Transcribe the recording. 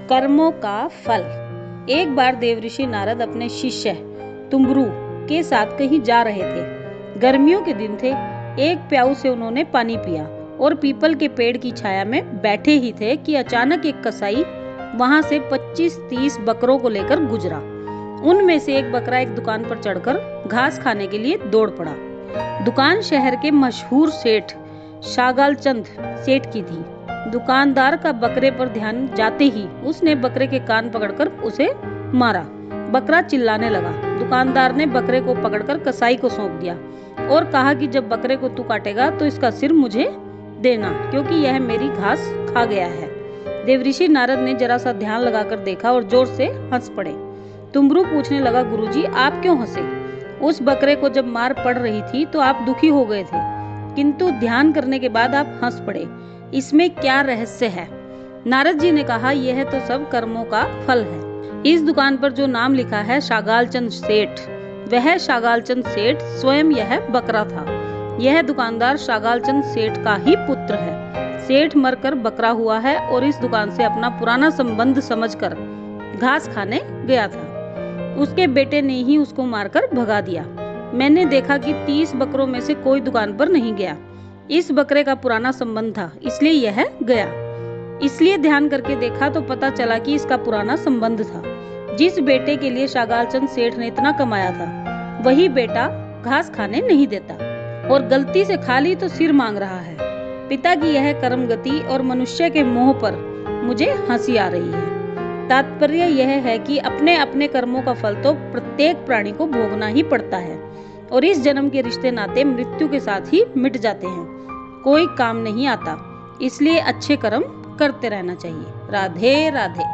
कर्मों का फल। एक बार देवऋषि नारद अपने शिष्य तुम्बरु के साथ कहीं जा रहे थे। गर्मियों के दिन थे। एक प्याऊ से उन्होंने पानी पिया और पीपल के पेड़ की छाया में बैठे ही थे कि अचानक एक कसाई वहां से 25-30 बकरों को लेकर गुजरा। उनमें से एक बकरा एक दुकान पर चढ़कर घास खाने के लिए दौड़ पड़ा। दुकान शहर के मशहूर सेठ शागालचंद सेठ की थी। दुकानदार का बकरे पर ध्यान जाते ही उसने बकरे के कान पकड़कर उसे मारा। बकरा चिल्लाने लगा। दुकानदार ने बकरे को पकड़कर कसाई को सौंप दिया और कहा कि जब बकरे को तू काटेगा तो इसका सिर मुझे देना, क्योंकि यह मेरी घास खा गया है। देवऋषि नारद ने जरा सा ध्यान लगाकर देखा और जोर से हंस पड़े। तुम्बरु पूछने लगा, गुरुजी आप क्यों हंसे? उस बकरे को जब मार पड़ रही थी तो आप दुखी हो गए थे, किंतु ध्यान करने के बाद आप हंस पड़े। इसमें क्या रहस्य है? नारद जी ने कहा, यह तो सब कर्मों का फल है। इस दुकान पर जो नाम लिखा है शागालचंद सेठ, वह शागालचंद सेठ स्वयं यह बकरा था। यह दुकानदार शागालचंद सेठ का ही पुत्र है। सेठ मरकर बकरा हुआ है और इस दुकान से अपना पुराना संबंध समझकर घास खाने गया था। उसके बेटे ने ही उसको मारकर भगा दिया। मैंने देखा कि 30 बकरों में से कोई दुकान पर नहीं गया। इस बकरे का पुराना संबंध था, इसलिए यह गया। इसलिए ध्यान करके देखा तो पता चला कि इसका पुराना संबंध था। जिस बेटे के लिए शागालचंद सेठ ने इतना कमाया था, वही बेटा घास खाने नहीं देता और गलती से खा ली तो सिर मांग रहा है। पिता की यह कर्म गति और मनुष्य के मोह पर मुझे हंसी आ रही है। तात्पर्य यह है कि अपने अपने कर्मों का फल तो प्रत्येक प्राणी को भोगना ही पड़ता है और इस जन्म के रिश्ते नाते मृत्यु के साथ ही मिट जाते हैं, कोई काम नहीं आता। इसलिए अच्छे कर्म करते रहना चाहिए। राधे राधे।